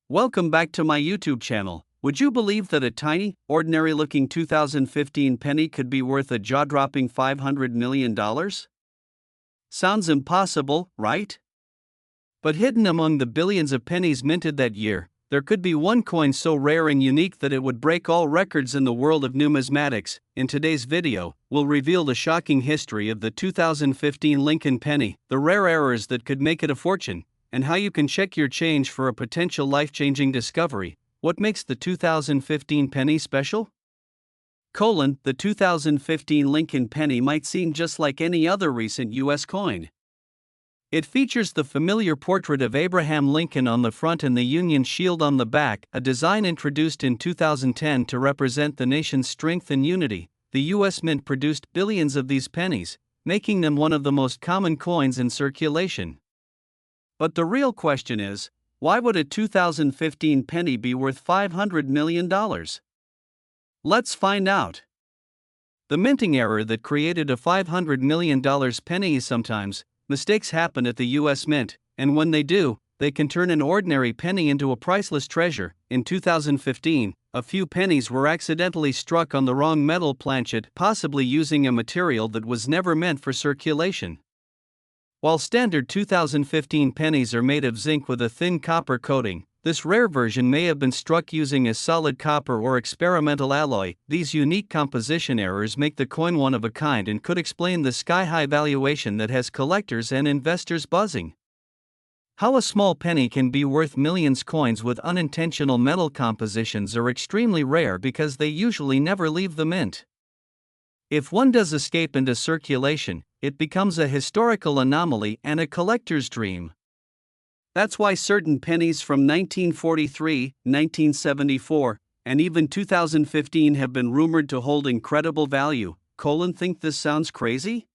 Welcome back to my YouTube channel. Would you believe that a tiny, ordinary-looking 2015 penny could be worth a jaw-dropping $500 million? Sounds impossible, right? But hidden among the billions of pennies minted that year, there could be one coin so rare and unique that it would break all records in the world of numismatics. In today's video, we'll reveal the shocking history of the 2015 Lincoln penny, the rare errors that could make it a fortune, and how you can check your change for a potential life-changing discovery. What makes the 2015 penny special? The 2015 Lincoln penny might seem just like any other recent U.S. coin. It features the familiar portrait of Abraham Lincoln on the front and the Union shield on the back, a design introduced in 2010 to represent the nation's strength and unity. The U.S. Mint produced billions of these pennies, making them one of the most common coins in circulation. But the real question is, why would a 2015 penny be worth $500 million? Let's find out. The minting error that created a $500 million penny. Sometimes, mistakes happen at the U.S. Mint, and when they do, they can turn an ordinary penny into a priceless treasure. In 2015, a few pennies were accidentally struck on the wrong metal planchet, possibly using a material that was never meant for circulation. While standard 2015 pennies are made of zinc with a thin copper coating, this rare version may have been struck using a solid copper or experimental alloy. These unique composition errors make the coin one of a kind and could explain the sky-high valuation that has collectors and investors buzzing. How a small penny can be worth millions. Coins with unintentional metal compositions are extremely rare because they usually never leave the mint. If one does escape into circulation, it becomes a historical anomaly and a collector's dream. That's why certain pennies from 1943, 1974, and even 2015 have been rumored to hold incredible value. Think this sounds crazy?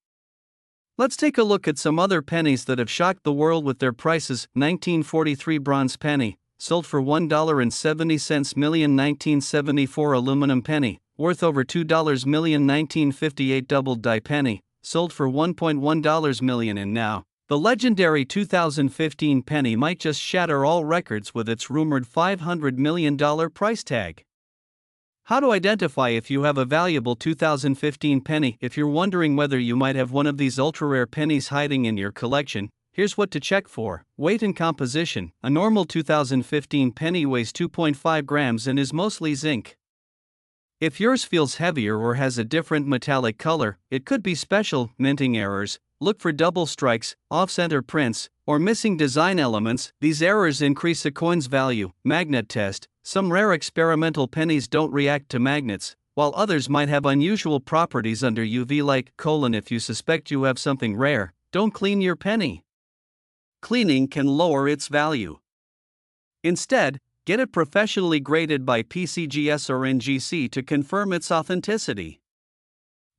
Let's take a look at some other pennies that have shocked the world with their prices. 1943 bronze penny, sold for $1.70 million. 1974 aluminum penny, worth over $2 million. 1958 double die penny, sold for $1.1 million. And now, the legendary 2015 penny might just shatter all records with its rumored $500 million price tag. How to identify if you have a valuable 2015 penny? If you're wondering whether you might have one of these ultra-rare pennies hiding in your collection, here's what to check for. Weight and composition. A normal 2015 penny weighs 2.5 grams and is mostly zinc. If yours feels heavier or has a different metallic color, it could be special. Minting errors. Look for double strikes, off-center prints, or missing design elements. These errors increase a coin's value. Magnet test. Some rare experimental pennies don't react to magnets, while others might have unusual properties under UV light. If you suspect you have something rare, don't clean your penny. Cleaning can lower its value. Instead, get it professionally graded by PCGS or NGC to confirm its authenticity.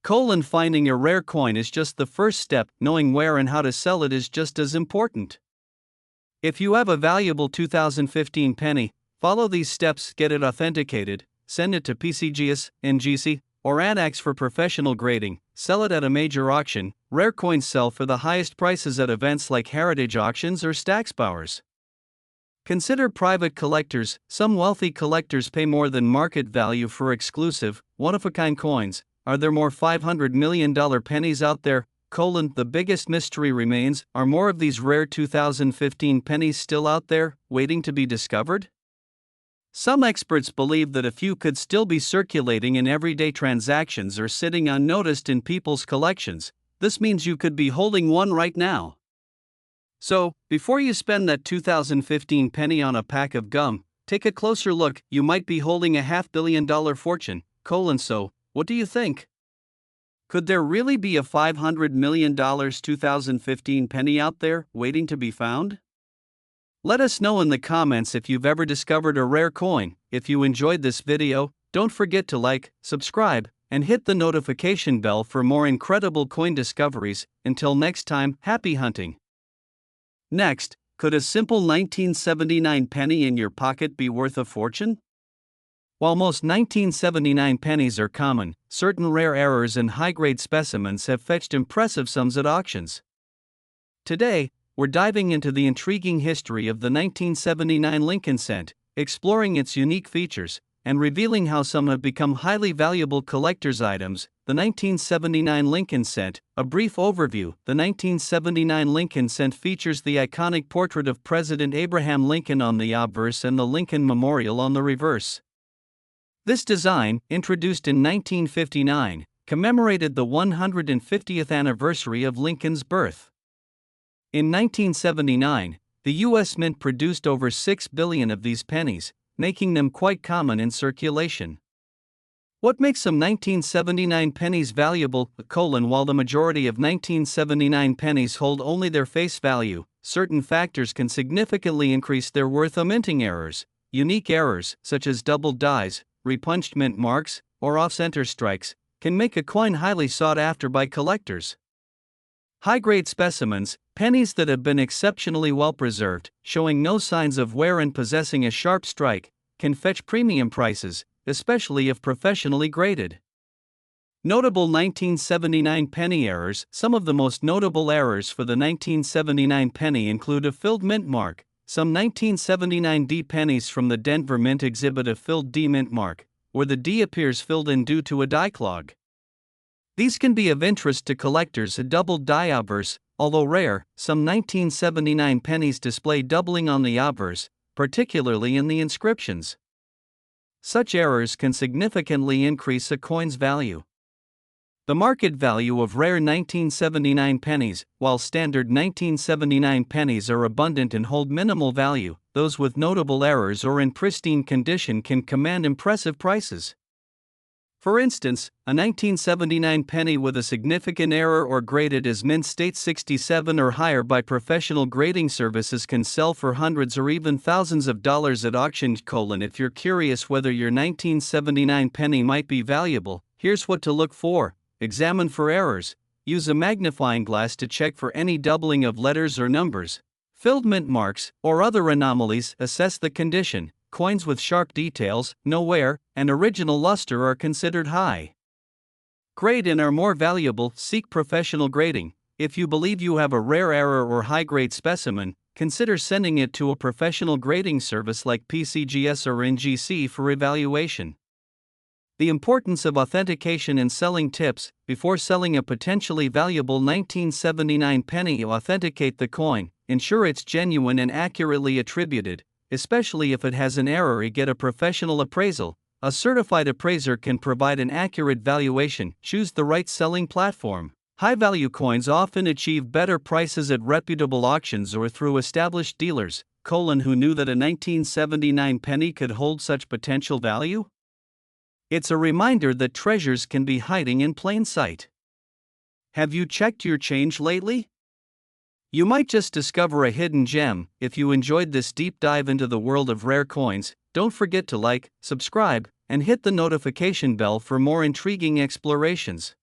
Finding a rare coin is just the first step. Knowing where and how to sell it is just as important. If you have a valuable 2015 penny, follow these steps. Get it authenticated, send it to PCGS, NGC, or ANAX for professional grading, sell it at a major auction. Rare coins sell for the highest prices at events like heritage auctions or Stacksbowers. Consider private collectors. Some wealthy collectors pay more than market value for exclusive, one-of-a-kind coins. Are there more $500 million pennies out there? The biggest mystery remains, are more of these rare 2015 pennies still out there, waiting to be discovered? Some experts believe that a few could still be circulating in everyday transactions or sitting unnoticed in people's collections. This means you could be holding one right now. So, before you spend that 2015 penny on a pack of gum, take a closer look. You might be holding a $500 million fortune. So, what do you think? Could there really be a $500 million 2015 penny out there, waiting to be found? Let us know in the comments if you've ever discovered a rare coin. If you enjoyed this video, don't forget to like, subscribe, and hit the notification bell for more incredible coin discoveries. Until next time, happy hunting! Next, could a simple 1979 penny in your pocket be worth a fortune? While most 1979 pennies are common, certain rare errors and high-grade specimens have fetched impressive sums at auctions. Today, we're diving into the intriguing history of the 1979 Lincoln cent, exploring its unique features, and revealing how some have become highly valuable collector's items. The 1979 Lincoln Cent. A brief overview. The 1979 Lincoln Cent features the iconic portrait of President Abraham Lincoln on the obverse and the Lincoln Memorial on the reverse. This design, introduced in 1959, commemorated the 150th anniversary of Lincoln's birth. In 1979, the U.S. Mint produced over 6 billion of these pennies, making them quite common in circulation. What makes some 1979 pennies valuable? While the majority of 1979 pennies hold only their face value, certain factors can significantly increase their worth. Minting errors. Unique errors, such as doubled dies, repunched mint marks, or off-center strikes, can make a coin highly sought after by collectors. High-grade specimens, pennies that have been exceptionally well preserved, showing no signs of wear and possessing a sharp strike, can fetch premium prices, especially if professionally graded. Notable 1979 penny errors. Some of the most notable errors for the 1979 penny include a filled mint mark. Some 1979 D pennies from the Denver Mint exhibit a filled D mint mark, where the D appears filled in due to a die clog. These can be of interest to collectors. A doubled die obverse. Although rare, some 1979 pennies display doubling on the obverse, particularly in the inscriptions. Such errors can significantly increase a coin's value. The market value of rare 1979 pennies. While standard 1979 pennies are abundant and hold minimal value, those with notable errors or in pristine condition can command impressive prices. For instance, a 1979 penny with a significant error or graded as mint state 67 or higher by professional grading services can sell for hundreds or even thousands of dollars at auction. If you're curious whether your 1979 penny might be valuable, here's what to look for. Examine for errors. Use a magnifying glass to check for any doubling of letters or numbers, filled mint marks, or other anomalies. Assess the condition. Coins with sharp details, no wear, and original luster are considered high grade and are more valuable. Seek professional grading. If you believe you have a rare error or high-grade specimen, consider sending it to a professional grading service like PCGS or NGC for evaluation. The importance of authentication in selling tips. Before selling a potentially valuable 1979 penny, authenticate the coin. Ensure it's genuine and accurately attributed, especially if it has an error. Get a professional appraisal. A certified appraiser can provide an accurate valuation. Choose the right selling platform. High-value coins often achieve better prices at reputable auctions or through established dealers. Who knew that a 1979 penny could hold such potential value? It's a reminder that treasures can be hiding in plain sight. Have you checked your change lately? You might just discover a hidden gem. If you enjoyed this deep dive into the world of rare coins, don't forget to like, subscribe, and hit the notification bell for more intriguing explorations.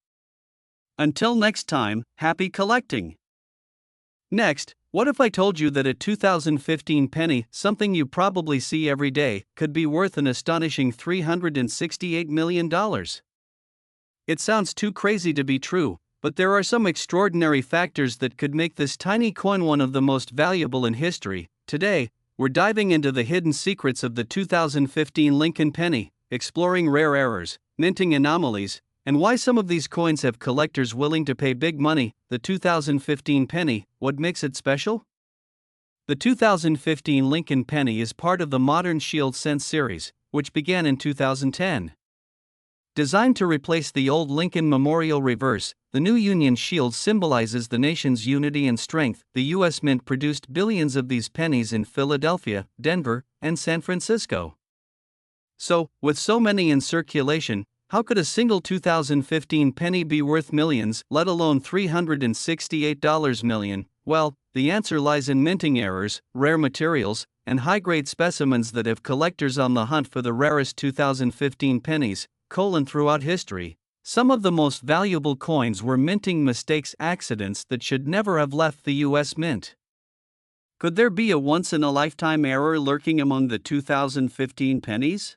Until next time, happy collecting! Next, what if I told you that a 2015 penny, something you probably see every day, could be worth an astonishing $368 million? It sounds too crazy to be true, but there are some extraordinary factors that could make this tiny coin one of the most valuable in history. Today, we're diving into the hidden secrets of the 2015 Lincoln penny, exploring rare errors, minting anomalies, and why some of these coins have collectors willing to pay big money. The 2015 penny, what makes it special? The 2015 Lincoln penny is part of the modern Shield Cent series, which began in 2010. Designed to replace the old Lincoln Memorial reverse, the new Union Shield symbolizes the nation's unity and strength. The U.S. Mint produced billions of these pennies in Philadelphia, Denver, and San Francisco. So, with so many in circulation, how could a single 2015 penny be worth millions, let alone $368 million? Well, the answer lies in minting errors, rare materials, and high-grade specimens that have collectors on the hunt for the rarest 2015 pennies. Throughout history, some of the most valuable coins were minting mistakes, accidents that should never have left the U.S. Mint. Could there be a once-in-a-lifetime error lurking among the 2015 pennies?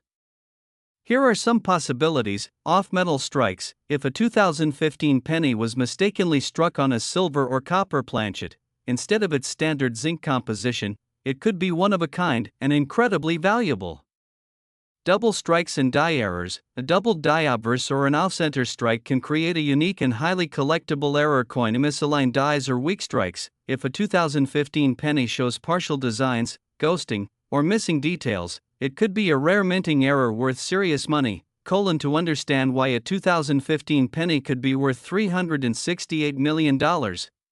Here are some possibilities. Off-metal strikes. If a 2015 penny was mistakenly struck on a silver or copper planchet, instead of its standard zinc composition, it could be one of a kind and incredibly valuable. Double strikes and die errors. A double die obverse or an off-center strike can create a unique and highly collectible error coin. Misaligned dies or weak strikes. If a 2015 penny shows partial designs, ghosting, or missing details, it could be a rare minting error worth serious money. To understand why a 2015 penny could be worth $368 million.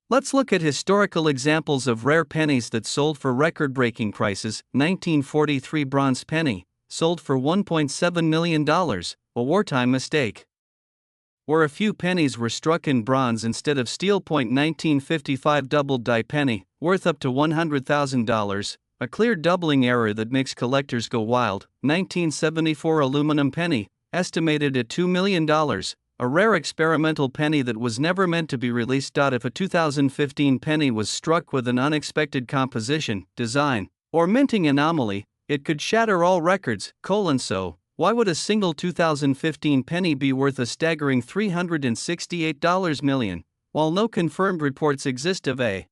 Let's look at historical examples of rare pennies that sold for record-breaking prices. 1943 bronze penny sold for $1.7 million, a wartime mistake. Where a few pennies were struck in bronze instead of steel. 1955 double die penny, worth up to $100,000, a clear doubling error that makes collectors go wild. 1974 aluminum penny, estimated at $2 million, a rare experimental penny that was never meant to be released. If a 2015 penny was struck with an unexpected composition, design, or minting anomaly, it could shatter all records. So, why would a single 2015 penny be worth a staggering $368 million, while no confirmed reports exist of a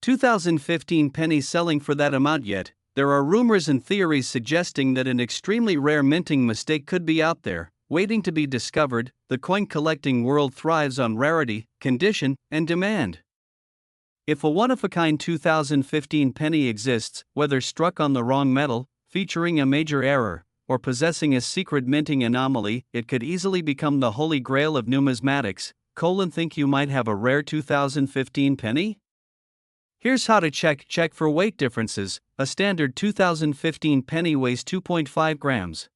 2015 penny selling for that amount yet? There are rumors and theories suggesting that an extremely rare minting mistake could be out there, waiting to be discovered. The coin collecting world thrives on rarity, condition, and demand. If a one-of-a-kind 2015 penny exists, whether struck on the wrong metal, featuring a major error, or possessing a secret minting anomaly, it could easily become the holy grail of numismatics. Think you might have a rare 2015 penny? Here's how to check for weight differences. A standard 2015 penny weighs 2.5 grams.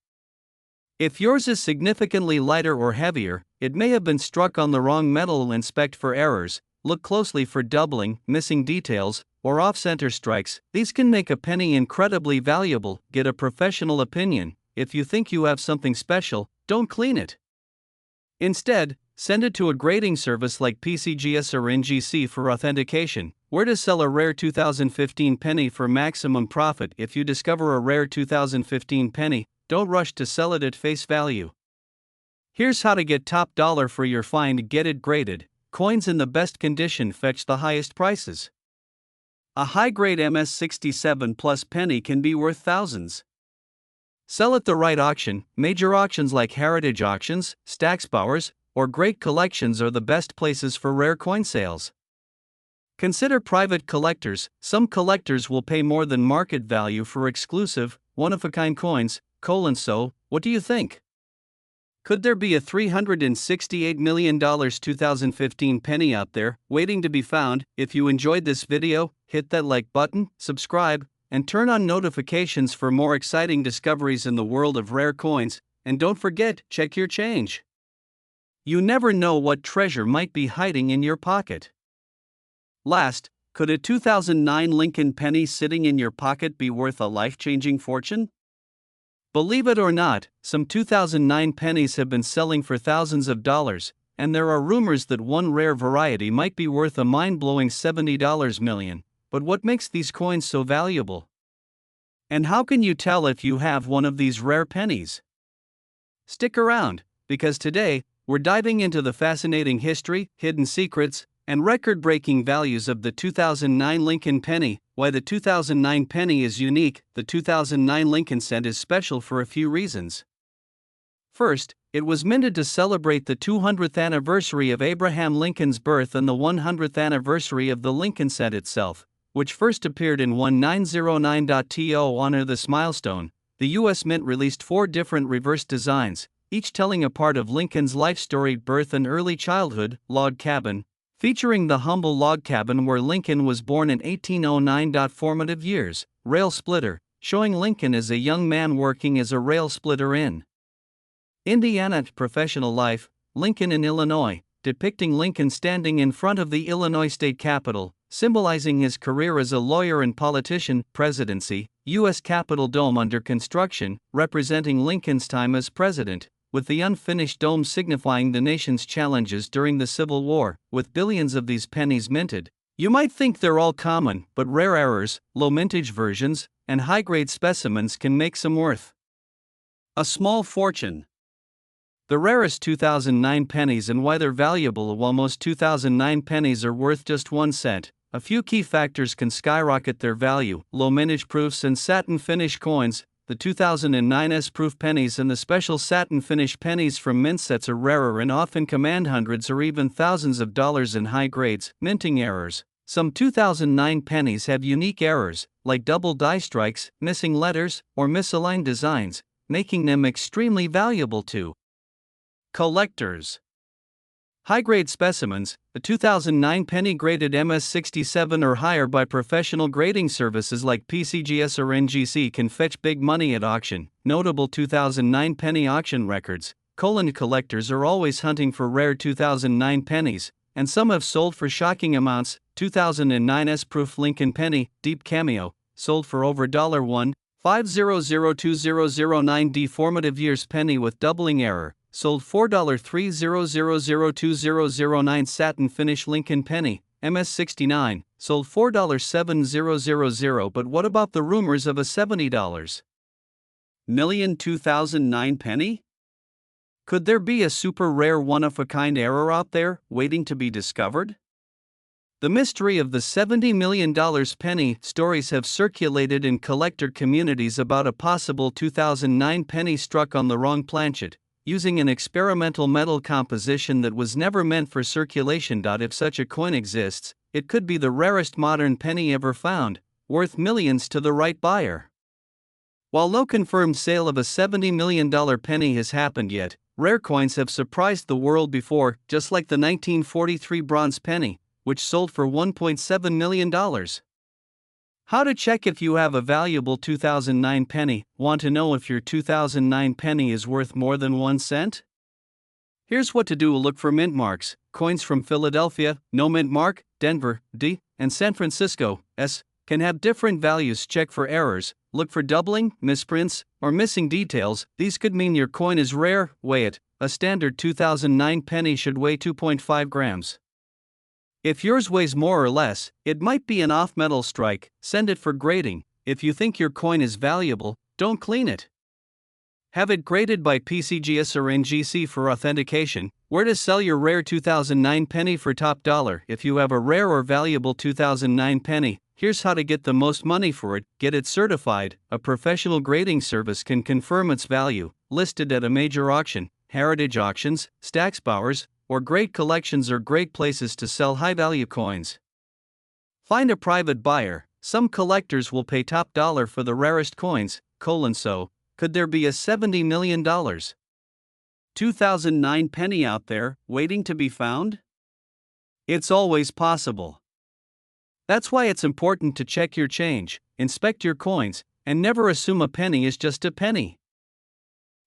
If yours is significantly lighter or heavier, it may have been struck on the wrong metal. Inspect for errors. Look closely for doubling, missing details, or off-center strikes. These can make a penny incredibly valuable. Get a professional opinion. If you think you have something special, don't clean it. Instead, send it to a grading service like PCGS or NGC for authentication. Where to sell a rare 2015 penny for maximum profit? If you discover a rare 2015 penny, don't rush to sell it at face value. Here's how to get top dollar for your find. Get it graded. Coins in the best condition fetch the highest prices. A high-grade MS67 Plus penny can be worth thousands. Sell at the right auction. Major auctions like heritage auctions, Stacksbowers, or great collections are the best places for rare coin sales. Consider private collectors. Some collectors will pay more than market value for exclusive, one-of-a-kind coins. So, what do you think? Could there be a $368 million 2015 penny out there, waiting to be found? If you enjoyed this video, hit that like button, subscribe, and turn on notifications for more exciting discoveries in the world of rare coins. And don't forget, check your change. You never know what treasure might be hiding in your pocket. Last, could a 2009 Lincoln penny sitting in your pocket be worth a life-changing fortune? Believe it or not, some 2009 pennies have been selling for thousands of dollars, and there are rumors that one rare variety might be worth a mind-blowing $70 million. But what makes these coins so valuable? And how can you tell if you have one of these rare pennies? Stick around, because today, we're diving into the fascinating history, hidden secrets, and record-breaking values of the 2009 Lincoln penny. Why the 2009 penny is unique. The 2009 Lincoln cent is special for a few reasons. First, it was minted to celebrate the 200th anniversary of Abraham Lincoln's birth and the 100th anniversary of the Lincoln cent itself, which first appeared in 1909. To honor this milestone, the U.S. Mint released 4 different reverse designs, each telling a part of Lincoln's life story: birth and early childhood. Log cabin, featuring the humble log cabin where Lincoln was born in 1809. Formative years. Rail splitter, showing Lincoln as a young man working as a rail splitter in Indiana. Professional life. Lincoln in Illinois, depicting Lincoln standing in front of the Illinois state capitol, symbolizing his career as a lawyer and politician. Presidency. U.S. Capitol dome under construction, representing Lincoln's time as president, with the unfinished dome signifying the nation's challenges during the Civil War. With billions of these pennies minted, you might think they're all common, but rare errors, low mintage versions, and high-grade specimens can make some worth a small fortune. The rarest 2009 pennies and why they're valuable. While most 2009 pennies are worth just 1 cent, a few key factors can skyrocket their value: low mintage proofs and satin finish coins. The 2009 S-proof pennies and the special satin finish pennies from mint sets are rarer and often command hundreds or even thousands of dollars in high grades. Minting errors. Some 2009 pennies have unique errors, like double die strikes, missing letters, or misaligned designs, making them extremely valuable to collectors. High-grade specimens, the 2009 penny graded MS67 or higher by professional grading services like PCGS or NGC can fetch big money at auction. Notable 2009 penny auction records. Collectors are always hunting for rare 2009 pennies, and some have sold for shocking amounts. 2009 S-proof Lincoln penny, deep cameo, sold for over $1,500,2009. Formative years penny with doubling error, sold $4,300,2009. Satin finish Lincoln penny, MS69, sold $4,700. But what about the rumors of a $70 million 2009 penny? Could there be a super rare one-of-a-kind error out there, waiting to be discovered? The mystery of the $70 million penny. Stories have circulated in collector communities about a possible 2009 penny struck on the wrong planchet, using an experimental metal composition that was never meant for circulation. If such a coin exists, it could be the rarest modern penny ever found, worth millions to the right buyer. While no confirmed sale of a $70 million penny has happened yet, rare coins have surprised the world before, just like the 1943 bronze penny, which sold for $1.7 million. How to check if you have a valuable 2009 penny? Want to know if your 2009 penny is worth more than 1 cent? Here's what to do. Look for mint marks. Coins from Philadelphia, no mint mark, Denver, D, and San Francisco, S, can have different values. Check for errors. Look for doubling, misprints, or missing details. These could mean your coin is rare. Weigh it. A standard 2009 penny should weigh 2.5 grams. If yours weighs more or less, it might be an off-metal strike. Send it for grading. If you think your coin is valuable, don't clean it. Have it graded by PCGS or NGC for authentication. Where to sell your rare 2009 penny for top dollar? If you have a rare or valuable 2009 penny, here's how to get the most money for it. Get it certified. A professional grading service can confirm its value. Listed at a major auction, heritage auctions, Stacksbauers, or great collections are great places to sell high-value coins. Find a private buyer. Some collectors will pay top dollar for the rarest coins. So, could there be a $70 million 2009 penny out there, waiting to be found? It's always possible. That's why it's important to check your change, inspect your coins, and never assume a penny is just a penny.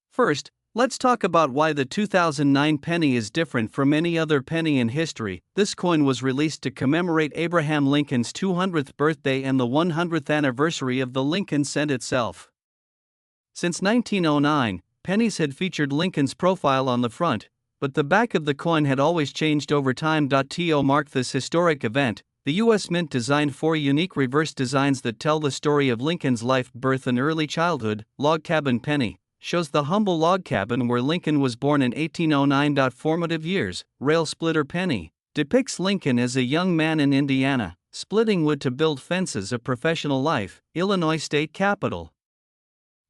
First, let's talk about why the 2009 penny is different from any other penny in history. This coin was released to commemorate Abraham Lincoln's 200th birthday and the 100th anniversary of the Lincoln cent itself. Since 1909, pennies had featured Lincoln's profile on the front, but the back of the coin had always changed over time. To mark this historic event, the U.S. Mint designed 4 unique reverse designs that tell the story of Lincoln's life, birth, and early childhood. Log cabin penny shows the humble log cabin where Lincoln was born in 1809. Formative years. Rail splitter penny depicts Lincoln as a young man in Indiana, splitting wood to build fences. A professional life. Illinois State Capitol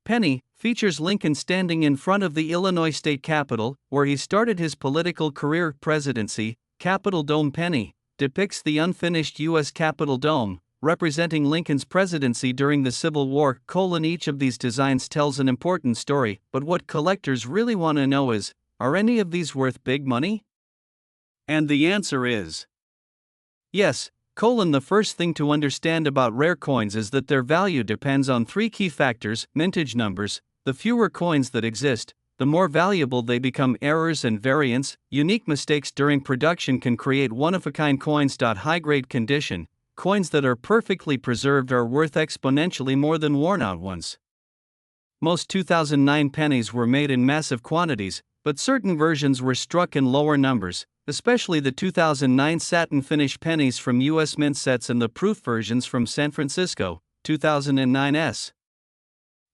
penny features Lincoln standing in front of the Illinois State Capitol, where he started his political career. Presidency. Capitol Dome penny depicts the unfinished U.S. Capitol Dome, representing Lincoln's presidency during the Civil War. Each of these designs tells an important story, but what collectors really want to know is, are any of these worth big money? And the answer is yes. The first thing to understand about rare coins is that their value depends on 3 key factors: mintage numbers. The fewer coins that exist, the more valuable they become. Errors and variants. Unique mistakes during production can create one-of-a-kind coins. High-grade condition. Coins that are perfectly preserved are worth exponentially more than worn-out ones. Most 2009 pennies were made in massive quantities, but certain versions were struck in lower numbers, especially the 2009 satin finish pennies from U.S. Mint sets and the proof versions from San Francisco, 2009 S.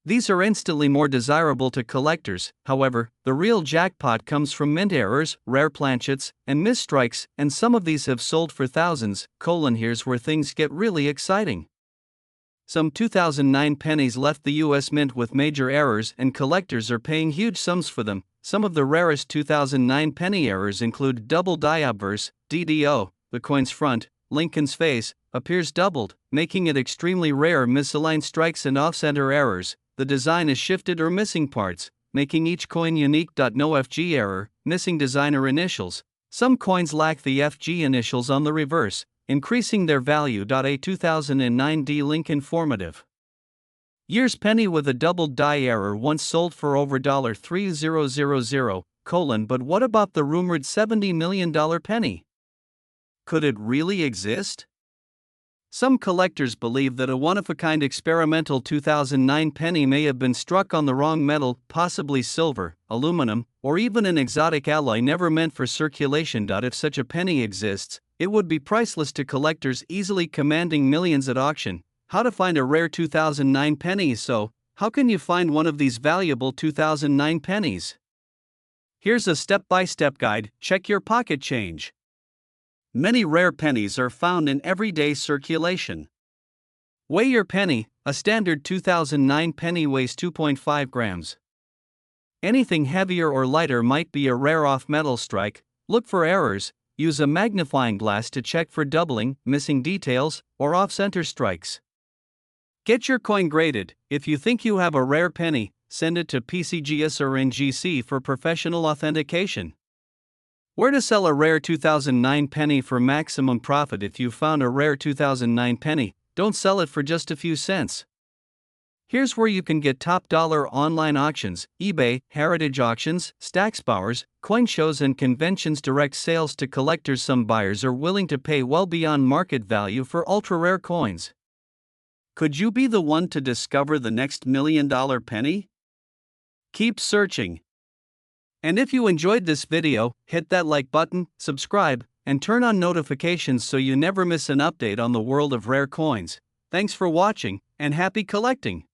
These are instantly more desirable to collectors. However, the real jackpot comes from mint errors, rare planchets, and misstrikes, and some of these have sold for thousands. Here's where things get really exciting. Some 2009 pennies left the US Mint with major errors, and collectors are paying huge sums for them. Some of the rarest 2009 penny errors include double die obverse, DDO, the coin's front, Lincoln's face, appears doubled, making it extremely rare. Misaligned strikes and off-center errors, the design is shifted or missing parts, making each coin unique. No FG error, missing designer initials. Some coins lack the FG initials on the reverse, increasing their value. A 2009 D link informative. Year's penny with a doubled die error once sold for over $3000, but what about the rumored $70 million penny? Could it really exist? Some collectors believe that a one-of-a-kind experimental 2009 penny may have been struck on the wrong metal, possibly silver, aluminum, or even an exotic alloy never meant for circulation. If such a penny exists, it would be priceless to collectors, easily commanding millions at auction. How to find a rare 2009 penny? So, how can you find one of these valuable 2009 pennies? Here's a step-by-step guide. Check your pocket change. Many rare pennies are found in everyday circulation. Weigh your penny. A standard 2009 penny weighs 2.5 grams. Anything heavier or lighter might be a rare off-metal strike. Look for errors. Use a magnifying glass to check for doubling, missing details, or off-center strikes. Get your coin graded. If you think you have a rare penny, send it to PCGS or NGC for professional authentication. Where to sell a rare 2009 penny for maximum profit? If you found a rare 2009 penny, don't sell it for just a few cents. Here's where you can get top dollar online auctions: eBay, heritage auctions, Stacksbowers, coin shows, and conventions. Direct sales to collectors. Some buyers are willing to pay well beyond market value for ultra rare coins. Could you be the one to discover the next $1 million penny? Keep searching. And if you enjoyed this video, hit that like button, subscribe, and turn on notifications so you never miss an update on the world of rare coins. Thanks for watching, and happy collecting!